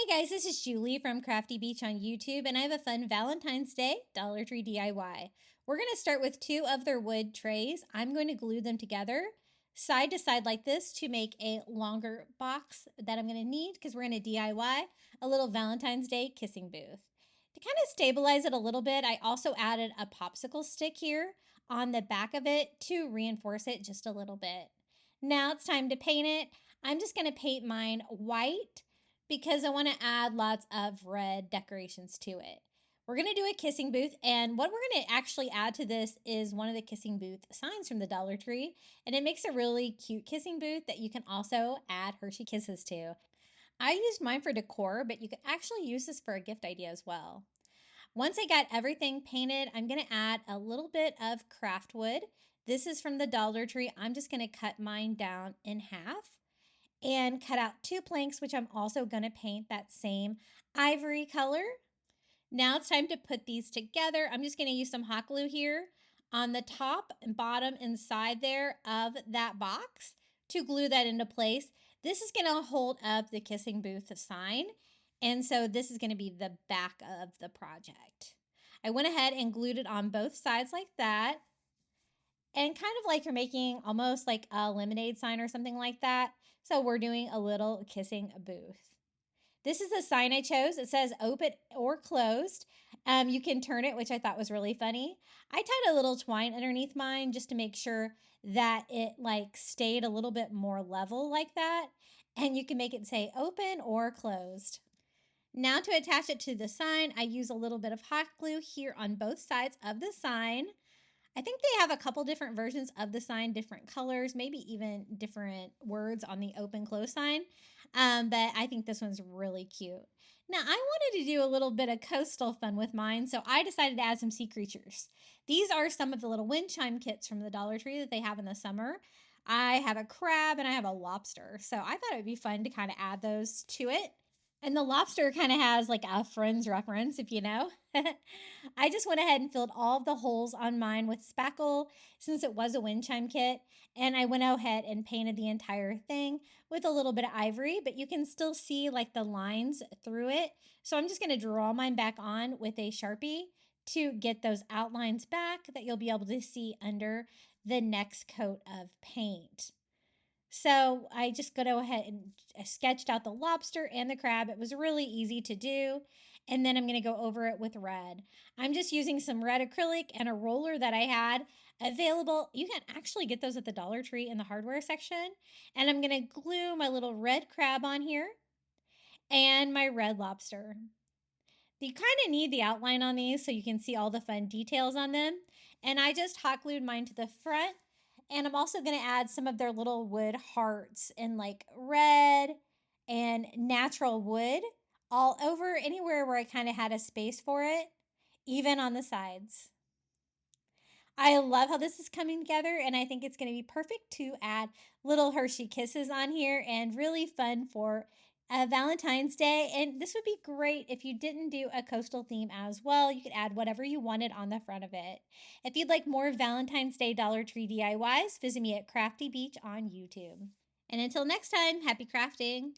Hey guys, this is Julie from Crafty Beach on YouTube, and I have a fun Valentine's Day Dollar Tree DIY. We're going to start with two of their wood trays. I'm going to glue them together side to side like this to make a longer box that I'm going to need because we're going to DIY a little Valentine's Day kissing booth. To kind of stabilize it a little bit, I also added a popsicle stick here on the back of it to reinforce it just a little bit. Now it's time to paint it. I'm just going to paint mine white because I want to add lots of red decorations to it. We're going to do a kissing booth, and what we're going to actually add to this is one of the kissing booth signs from the Dollar Tree, and it makes a really cute kissing booth that you can also add Hershey Kisses to. I used mine for decor, but you could actually use this for a gift idea as well. Once I got everything painted, I'm going to add a little bit of craft wood. This is from the Dollar Tree. I'm just going to cut mine down in half and cut out two planks, which I'm also going to paint that same ivory color. Now it's time to put these together. I'm just going to use some hot glue here on the top and bottom and side there of that box to glue that into place. This is going to hold up the kissing booth sign, and so this is going to be the back of the project. I went ahead and glued it on both sides like that. And kind of like you're making almost like a lemonade sign or something like that. So we're doing a little kissing booth. This is the sign I chose. It says open or closed. You can turn it, which I thought was really funny. I tied a little twine underneath mine just to make sure that it like stayed a little bit more level like that. And you can make it say open or closed. Now to attach it to the sign, I use a little bit of hot glue here on both sides of the sign. I think they have a couple different versions of the sign, different colors, maybe even different words on the open close sign. But I think this one's really cute. Now, I wanted to do a little bit of coastal fun with mine, so I decided to add some sea creatures. These are some of the little wind chime kits from the Dollar Tree that they have in the summer. I have a crab and I have a lobster, so I thought it would be fun to kind of add those to it. And the lobster kind of has like a Friends reference, if you know. I just went ahead and filled all of the holes on mine with spackle since it was a wind chime kit. And I went ahead and painted the entire thing with a little bit of ivory, but you can still see like the lines through it. So I'm just going to draw mine back on with a Sharpie to get those outlines back that you'll be able to see under the next coat of paint. So I just go ahead and sketched out the lobster and the crab. It was really easy to do. And then I'm going to go over it with red. I'm just using some red acrylic and a roller that I had available. You can actually get those at the Dollar Tree in the hardware section. And I'm going to glue my little red crab on here and my red lobster. You kind of need the outline on these so you can see all the fun details on them. And I just hot glued mine to the front. And I'm also going to add some of their little wood hearts in like red and natural wood all over anywhere where I kind of had a space for it, even on the sides. I love how this is coming together, and I think it's going to be perfect to add little Hershey Kisses on here and really fun for Valentine's Day. And this would be great if you didn't do a coastal theme as well. You could add whatever you wanted on the front of it. If you'd like more Valentine's Day Dollar Tree DIYs, visit me at Crafty Beach on YouTube. And until next time, happy crafting!